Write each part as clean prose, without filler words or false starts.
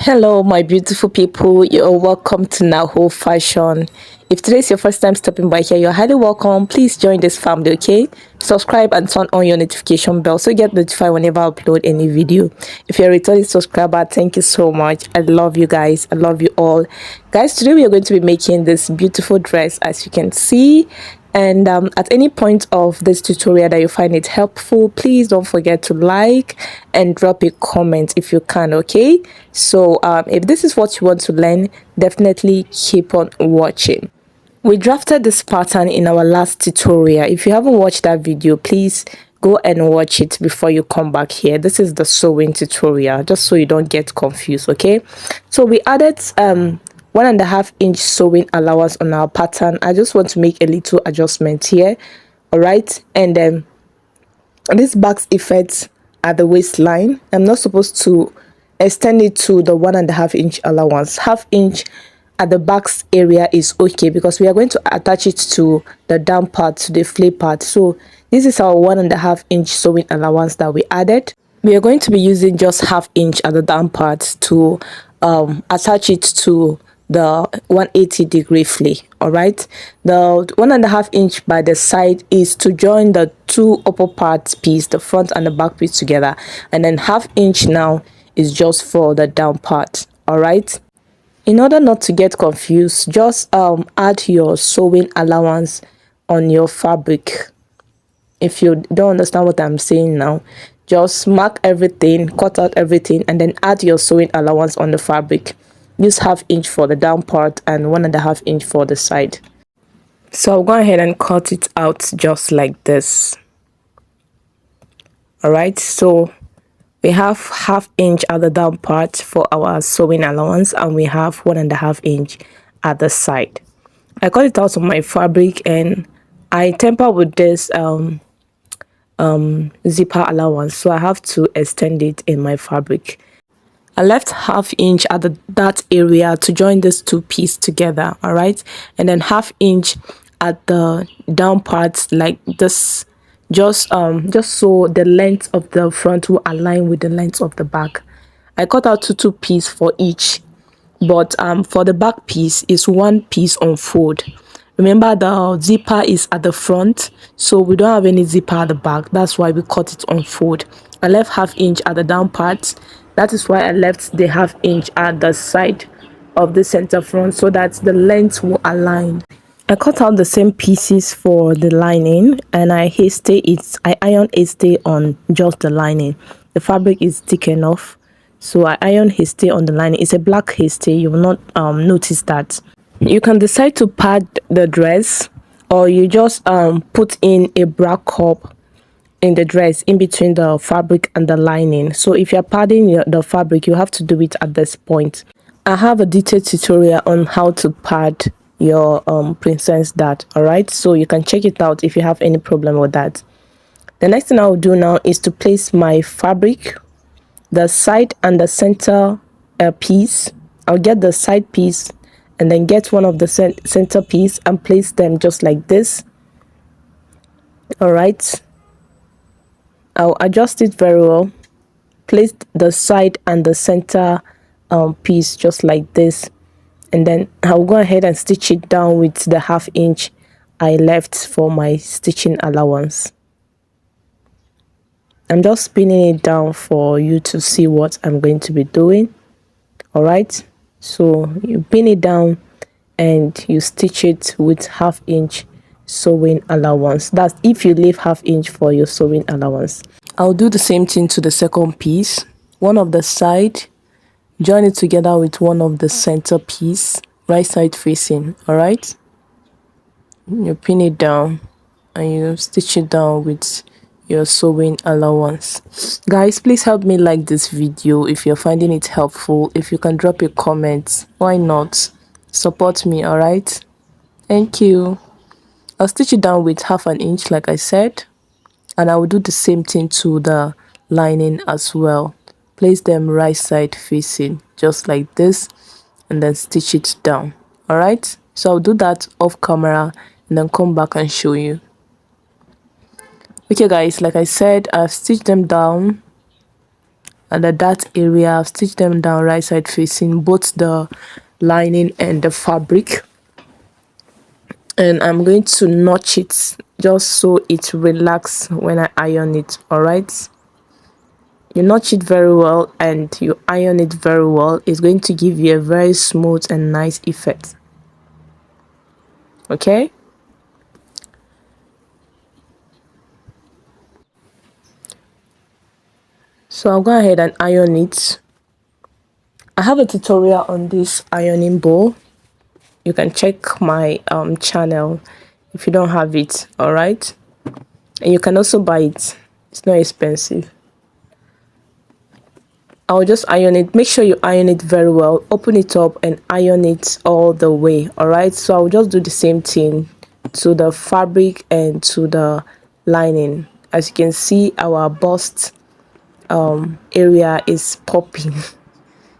Hello, my beautiful people. You're welcome to Naho Fashion. If today's your first time stopping by here, you're highly welcome. Please join this family, okay? Subscribe and turn on your notification bell so you get notified whenever I upload any video. If you're a returning subscriber, thank you so much. I love you guys. I love you all. Guys, today we are going to be making this beautiful dress, as you can see. And at any point of this tutorial that you find it helpful, please don't forget to like and drop a comment if you can, okay? So if this is what you want to learn, definitely keep on watching. We drafted this pattern in our last tutorial. If you haven't watched that video, please go and watch it before you come back here. This is the sewing tutorial, just so you don't get confused, okay? So we added 1.5 inch sewing allowance on our pattern. I just want to make a little adjustment here, all right? And then this box effect at the waistline, I'm not supposed to extend it to the 1.5 inch allowance. Half inch at the back area is okay because we are going to attach it to the down part, to the flap part. So this is our 1.5 inch sewing allowance that we added. We are going to be using just half inch at the down part to attach it to the 180-degree flap. All right, the 1.5 inch by the side is to join the two upper parts piece, the front and the back piece together, and then half inch now is just for the down part. All right, in order not to get confused, just add your sewing allowance on your fabric. If you don't understand what I'm saying now, just mark everything, cut out everything, and then add your sewing allowance on the fabric. Use half inch for the down part and 1.5 inch for the side. So I'll go ahead and cut it out just like this. All right, so we have half inch at the down part for our sewing allowance, and we have 1.5 inch at the side. I cut it out on my fabric, and I temper with this zipper allowance, so I have to extend it in my fabric. I left half inch at that area to join these two pieces together, all right, and then half inch at the down parts like this, just so the length of the front will align with the length of the back. I cut out two pieces for each, but for the back piece is one piece on fold. Remember, the zipper is at the front, so we don't have any zipper at the back. That's why we cut it on fold. I left half inch at the down part. That is why I left the half inch at the side of the center front, so that the length will align. I cut out the same pieces for the lining, and I iron hasty on just the lining. The fabric is thick enough, so I iron hasty on the lining. It's a black hasty. You will not notice that. You can decide to pad the dress, or you just put in a bra cup in the dress in between the fabric and the lining. So if you're padding the fabric, you have to do it at this point. I have a detailed tutorial on how to pad your princess dart, all right, so you can check it out if you have any problem with that. The next thing I'll do now is to place my fabric, the side and the center piece. I'll get the side piece and then get one of the center piece and place them just like this. All right, I'll adjust it very well. Place the side and the center piece just like this, and then I'll go ahead and stitch it down with the half inch I left for my stitching allowance. I'm just spinning it down for you to see what I'm going to be doing. All right, so you pin it down and you stitch it with half inch sewing allowance. That's if you leave half inch for your sewing allowance. I'll do the same thing to the second piece. One of the side, join it together with one of the center piece, right side facing. All right, you pin it down and you stitch it down with your sewing allowance. Guys, please help me like this video if you're finding it helpful. If you can drop a comment, why not? Support me, all right? Thank you. I'll stitch it down with half an inch like I said, and I will do the same thing to the lining as well. Place them right side facing just like this, and then stitch it down. All right, so I'll do that off camera and then come back and show you. Okay guys, like I said, I've stitched them down and the dart area. I've stitched them down right side facing, both the lining and the fabric. And I'm going to notch it just so it relax when I iron it. All right, you notch it very well and you iron it very well. It's going to give you a very smooth and nice effect. Okay, so I'll go ahead and iron it. I have a tutorial on this ironing bowl. You can check my channel if you don't have it. All right, and you can also buy it. It's not expensive. I'll just iron it. Make sure you iron it very well. Open it up and iron it all the way. All right, so I'll just do the same thing to the fabric and to the lining. As you can see, our bust area is popping.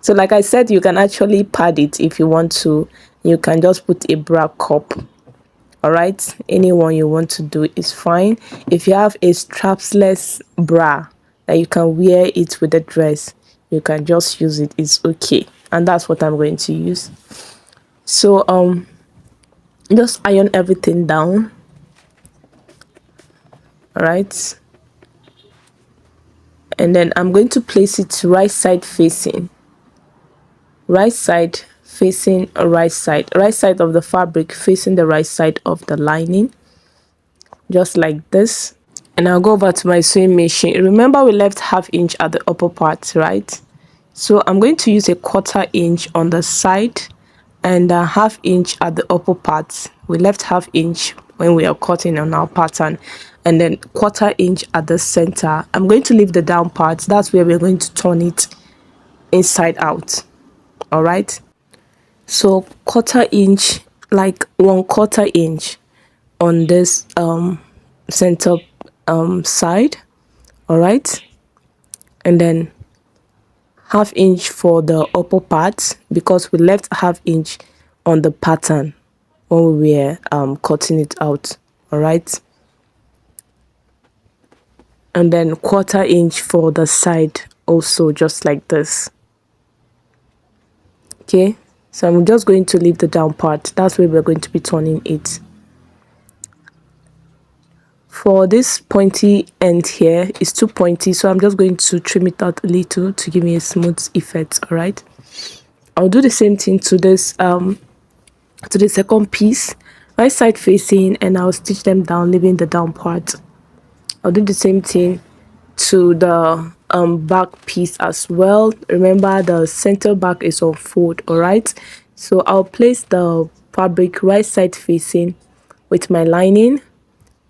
So like I said, you can actually pad it if you want to. You can just put a bra cup. All right, anyone you want to do is fine. If you have a strapless bra that you can wear it with the dress, you can just use it. It's okay, and that's what I'm going to use. So just iron everything down. All right, and then I'm going to place it right side facing. Right side facing a right side of the fabric facing the right side of the lining, just like this. And I'll go over to my sewing machine. Remember, we left ½ inch at the upper part, right? So I'm going to use a 1/4 inch on the side and a ½ inch at the upper part. We left ½ inch when we are cutting on our pattern, and then 1/4 inch at the center. I'm going to leave the down part. That's where we're going to turn it inside out. All right, so 1/4 inch, like 1/4 inch on this center side. All right, and then ½ inch for the upper part, because we left ½ inch on the pattern when we were cutting it out. All right, and then 1/4 inch for the side also, just like this. Okay, so I'm just going to leave the down part. That's where we're going to be turning it. For this pointy end here, it's too pointy, so I'm just going to trim it out a little to give me a smooth effect. All right, I'll do the same thing to this to the second piece, right side facing, and I'll stitch them down, leaving the down part. I'll do the same thing to the back piece as well. Remember, the center back is on fold. All right, so I'll place the fabric right side facing with my lining,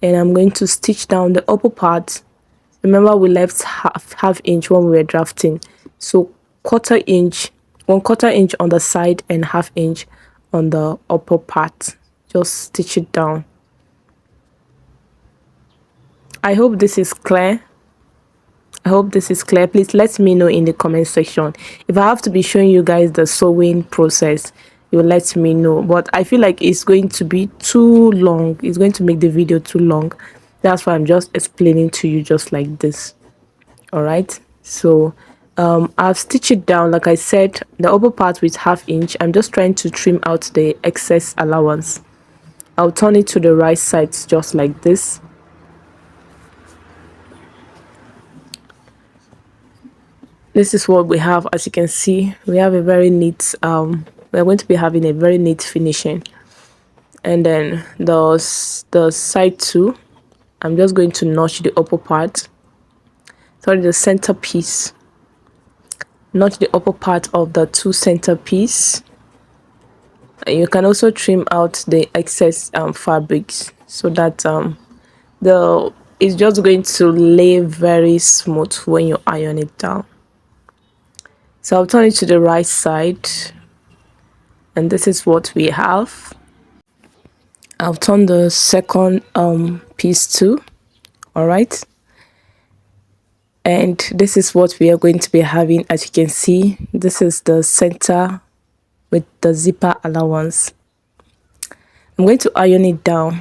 and I'm going to stitch down the upper part. Remember, we left half inch when we were drafting, so 1/4 inch, 1/4 inch on the side and ½ inch on the upper part. Just stitch it down. I hope this is clear. Please let me know in the comment section. If I have to be showing you guys the sewing process, you let me know, but I feel like it's going to be too long. It's going to make the video too long. That's why I'm just explaining to you just like this. All right, so I've stitched it down. Like I said, the upper part with ½ inch. I'm just trying to trim out the excess allowance. I'll turn it to the right side, just like this. This is what we have. As you can see, we have a very neat we're going to be having a very neat finishing. And then the side too, I'm just going to notch the upper part, sorry, the center piece, notch the upper part of the two center piece. And you can also trim out the excess fabrics, so that it's just going to lay very smooth when you iron it down. So I'll turn it to the right side, and this is what we have. I'll turn the second piece too. All right, and this is what we are going to be having. As you can see, this is the center with the zipper allowance. I'm going to iron it down.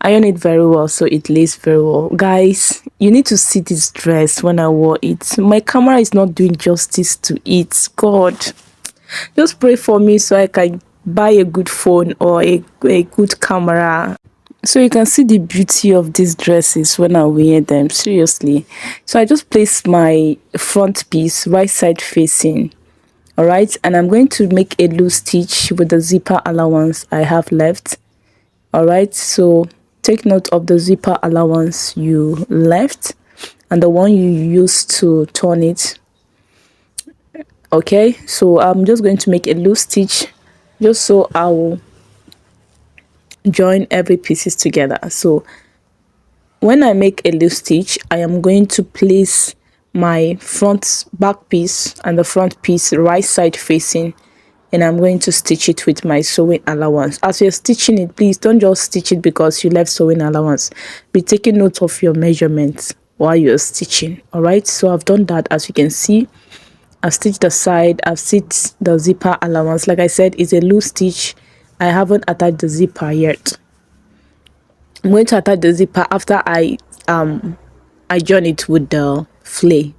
Iron it very well so it lays very well. Guys, you need to see this dress when I wore it. My camera is not doing justice to it. God, just pray for me so I can buy a good phone or a good camera, so you can see the beauty of these dresses when I wear them. Seriously. So I just place my front piece right side facing. All right, and I'm going to make a loose stitch with the zipper allowance I have left. All right, so take note of the zipper allowance you left and the one you used to turn it. Okay, so I'm just going to make a loose stitch just so I will join every pieces together. So when I make a loose stitch, I am going to place my back piece and the front piece right side facing, and I'm going to stitch it with my sewing allowance. As you're stitching it, please don't just stitch it because you left sewing allowance. Be taking note of your measurements while you're stitching. All right, so I've done that. As you can see, I've stitched the side, I've stitched the zipper allowance. Like I said, it's a loose stitch. I haven't attached the zipper yet. I'm going to attach the zipper after I join it with the flay.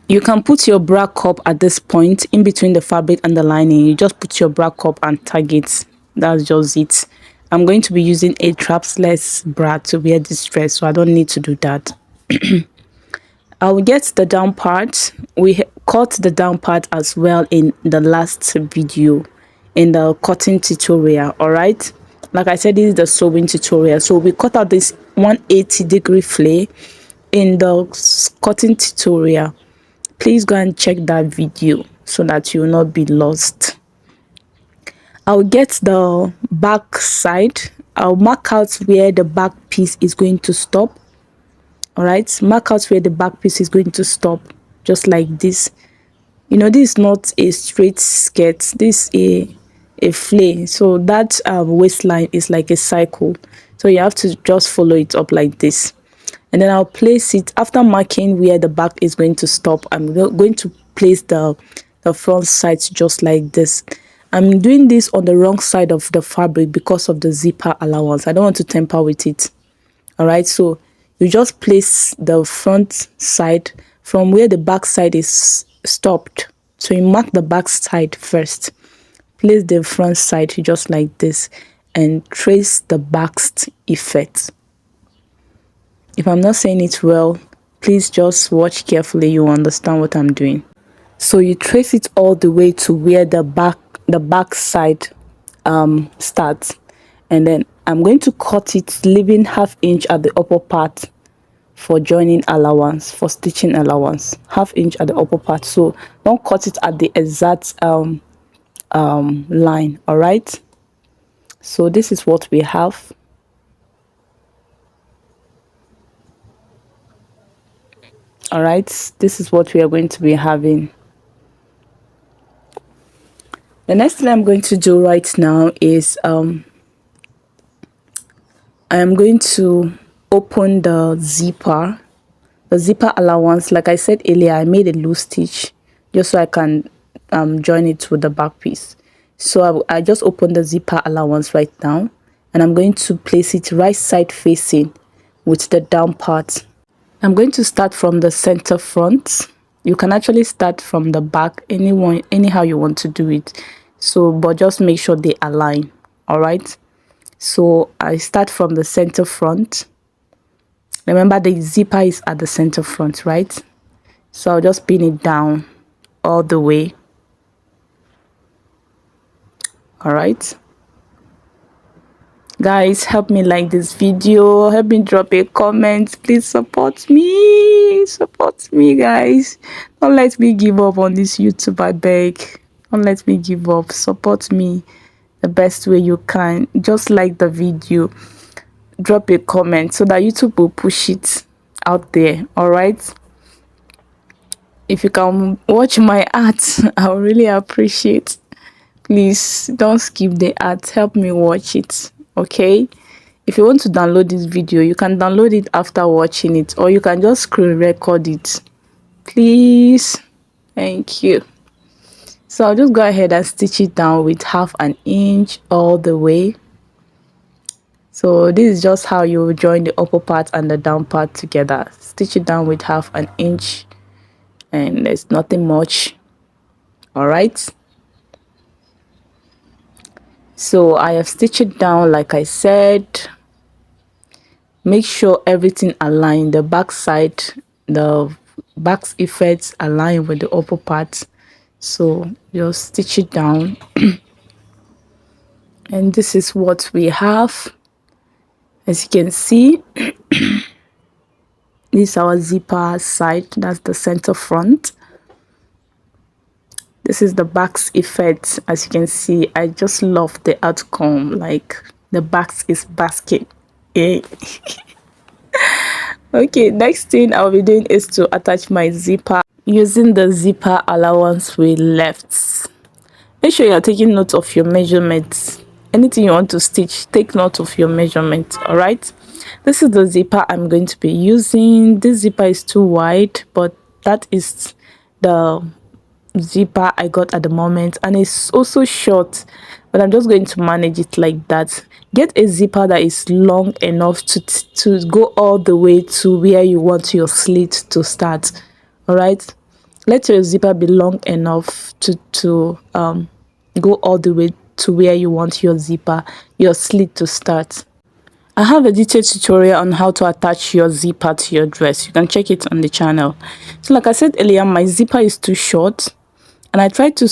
You can put your bra cup at this point in between the fabric and the lining. You just put your bra cup and tag it. That's just it. I'm going to be using a strapless bra to wear this dress, so I don't need to do that. I will get the down part. We cut the down part as well in the last video, in the cutting tutorial. All right, like I said, this is the sewing tutorial. So we cut out this 180-degree flay in the cutting tutorial. Please go and check that video so that you will not be lost. I'll get the back side. I'll mark out where the back piece is going to stop. All right, mark out where the back piece is going to stop, just like this. You know, this is not a straight skirt, this is a flay, so that waistline is like a cycle, so you have to just follow it up like this. And then I'll place it after marking where the back is going to stop. I'm going to place the front side just like this. I'm doing this on the wrong side of the fabric because of the zipper allowance. I don't want to tamper with it. All right, so you just place the front side from where the back side is stopped. So you mark the back side first, place the front side just like this, and trace the backed effect. If I'm not saying it well, please just watch carefully, you understand what I'm doing. So you trace it all the way to where the back side starts, and then I'm going to cut it, leaving ½ inch at the upper part for joining allowance, for stitching allowance, ½ inch at the upper part. So don't cut it at the exact line. All right, so this is what we have. All right, this is what we are going to be having. The next thing I'm going to do right now is I am going to open the zipper allowance. Like I said earlier, I made a loose stitch just so I can join it with the back piece. So I just opened the zipper allowance right now, and I'm going to place it right side facing with the down part. I'm going to start from the center front. You can actually start from the back, anyhow you want to do it. So, but just make sure they align. All right. So I start from the center front. Remember, the zipper is at the center front, right? So I'll just pin it down all the way. All right. Guys, help me like this video, help me drop a comment, please support me guys. Don't let me give up on this YouTube, I beg. Don't let me give up. Support me the best way you can. Just like the video, drop a comment so that YouTube will push it out there. All right, if you can watch my art, I will really appreciate. Please don't skip the art, help me watch it. Okay, if you want to download this video, you can download it after watching it, or you can just screen record it, please. Thank you. So I'll just go ahead and stitch it down with ½ inch all the way. So this is just how you join the upper part and the down part together. Stitch it down with 1/2 inch, and there's nothing much. All right, so I have stitched it down like I said. Make sure everything align, the back side, the back's effects align with the upper part. So just stitch it down. And this is what we have. As you can see, this is our zipper side, that's the center front. This is the back's effect. As you can see, I just love the outcome, like the back is basket. Yeah. Okay, next thing I'll be doing is to attach my zipper using the zipper allowance we left. Make sure you're taking note of your measurements. Anything you want to stitch, take note of your measurements. All right, this is the zipper I'm going to be using. This zipper is too wide, but that is the zipper I got at the moment, and it's also short, but I'm just going to manage it like that. Get a zipper that is long enough to go all the way to where you want your slit to start. All right, let your zipper be long enough to go all the way to where you want your slit to start. I have a detailed tutorial on how to attach your zipper to your dress. You can check it on the channel. So like I said earlier, my zipper is too short, and I tried to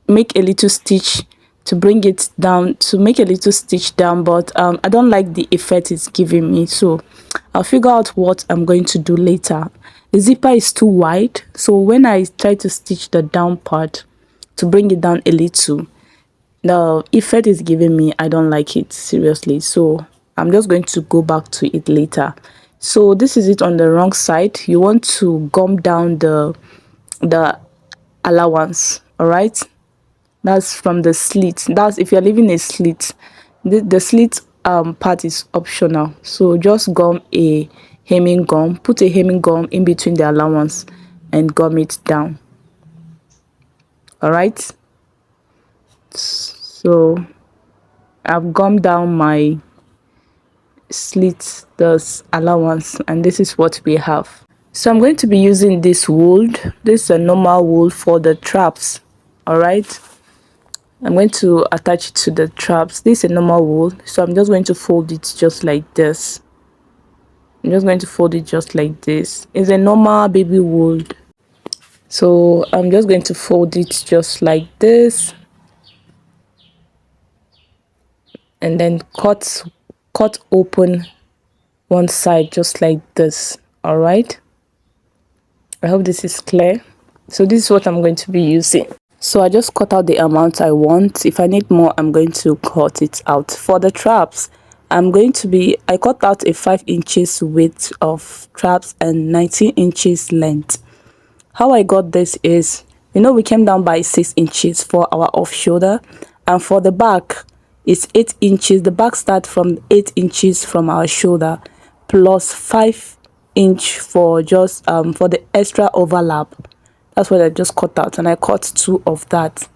make a little stitch to bring it down, to make a little stitch down, but I don't like the effect it's giving me, so I'll figure out what I'm going to do later. The zipper is too wide, so when I try to stitch the down part to bring it down a little, the effect is giving me, I don't like it, seriously. So I'm just going to go back to it later. So this is it on the wrong side. You want to gum down the allowance. All right, that's from the slit. That's if you're leaving a slit. The slit part is optional, so just gum a hemming gum, put a hemming gum in between the allowance and gum it down. All right, so I've gummed down my slit, the allowance, and this is what we have. So I'm going to be using this wool. This is a normal wool for the traps. All right, I'm going to attach it to the traps. This is a normal wool, so I'm just going to fold it just like this. I'm just going to fold it just like this. It's a normal baby wool, so I'm just going to fold it just like this, and then cut open one side just like this. All right, I hope this is clear. So this is what I'm going to be using. So I just cut out the amount I want. If I need more, I'm going to cut it out. For the traps, I cut out a 5 inches width of traps and 19 inches length. How I got this is, we came down by 6 inches for our off shoulder, and for the back it's 8 inches. The back starts from 8 inches from our shoulder plus 5 inch for just for the extra overlap. That's what I just cut out, and I cut 2 of that,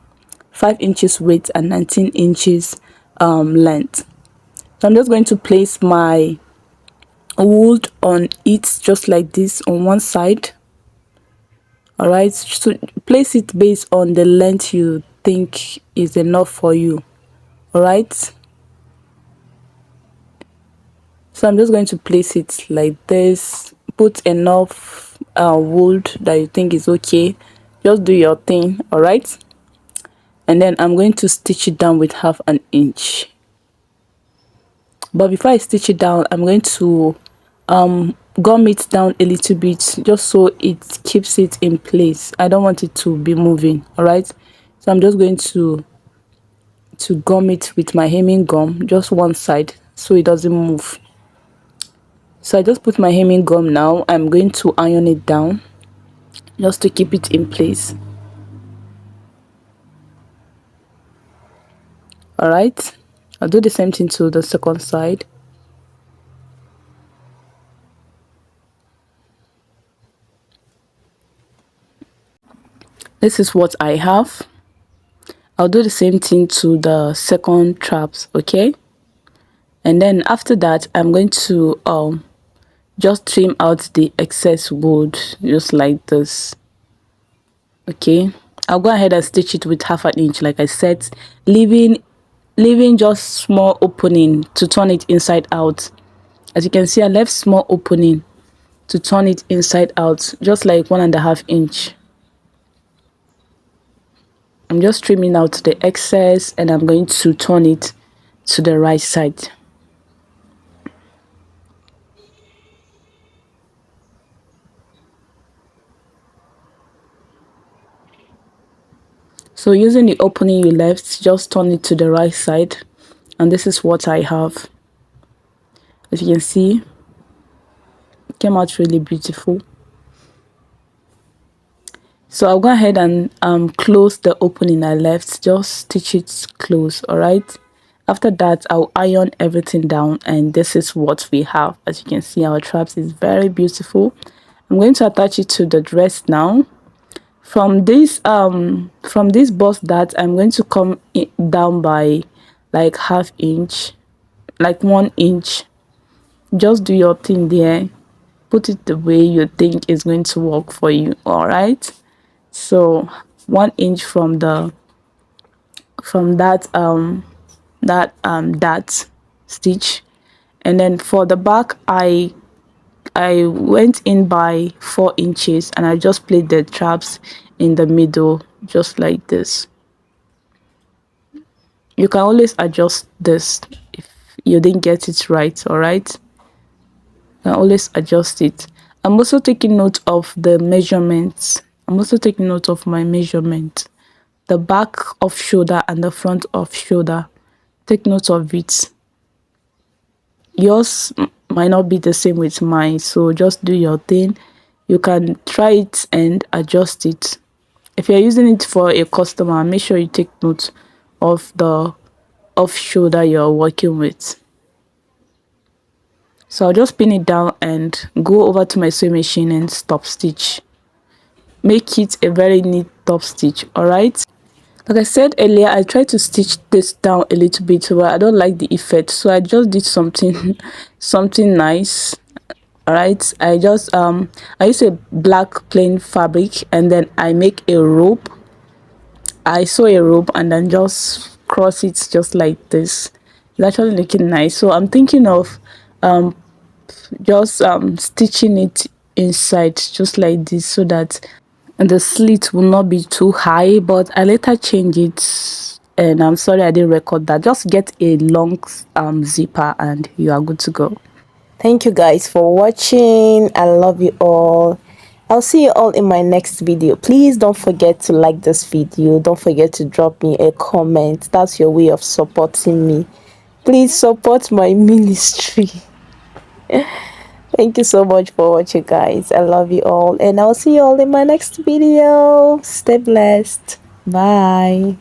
5 inches width and 19 inches length. So I'm just going to place my wool on it just like this on one side. All right, so place it based on the length you think is enough for you. All right, so I'm just going to place it like this. Put enough wool that you think is okay. Just do your thing. All right, and then I'm going to stitch it down with 1/2 inch. But before I stitch it down, I'm going to gum it down a little bit just so it keeps it in place. I don't want it to be moving. All right, so I'm just going to gum it with my hemming gum, just one side, so it doesn't move. So I just put my hemming gum. Now I'm going to iron it down just to keep it in place. All right, I'll do the same thing to the second side. This is what I have. I'll do the same thing to the second traps. Okay, And then after that, I'm going to just trim out the excess wood just like this. Okay, I'll go ahead and stitch it with 1/2 inch like I said, leaving just small opening to turn it inside out. As you can see, I left small opening to turn it inside out, just like 1.5 inch. I'm just trimming out the excess and I'm going to turn it to the right side. So using the opening you left, just turn it to the right side, and this is what I have. As you can see, it came out really beautiful. So I'll go ahead and close the opening I left, just stitch it close. All right, after that I'll iron everything down, and this is what we have. As you can see, our traps is very beautiful. I'm going to attach it to the dress now. From this bust dart, I'm going to come down by like 1/2 inch, like 1 inch. Just do your thing there, put it the way you think is going to work for you. All right, so 1 inch from that that stitch. And then for the back, I went in by 4 inches, and I just played the traps in the middle just like this. You can always adjust this if you didn't get it right. All right, you can always adjust it. I'm also taking note of the measurements. I'm also taking note of my measurement, the back of shoulder and the front of shoulder. Take note of it. Yours might not be the same with mine, so just do your thing. You can try it and adjust it. If you're using it for a customer, make sure you take note of the off shoulder you're working with. So I'll just pin it down and go over to my sewing machine and stop stitch. Make it a very neat top stitch. All right, like I said earlier, I tried to stitch this down a little bit, but I don't like the effect, so I just did something something nice. All right, I use a black plain fabric, and then I make a rope. I sew a rope and then just cross it just like this. It's actually looking nice. So I'm thinking of just stitching it inside just like this, so that the slit will not be too high. But I later change it, and I'm sorry I didn't record that. Just get a long zipper and you are good to go. Thank you guys for watching. I love you all. I'll see you all in my next video. Please don't forget to like this video. Don't forget to drop me a comment. That's your way of supporting me. Please support my ministry. Thank you so much for watching, guys. I love you all, and I'll see you all in my next video. Stay blessed. Bye.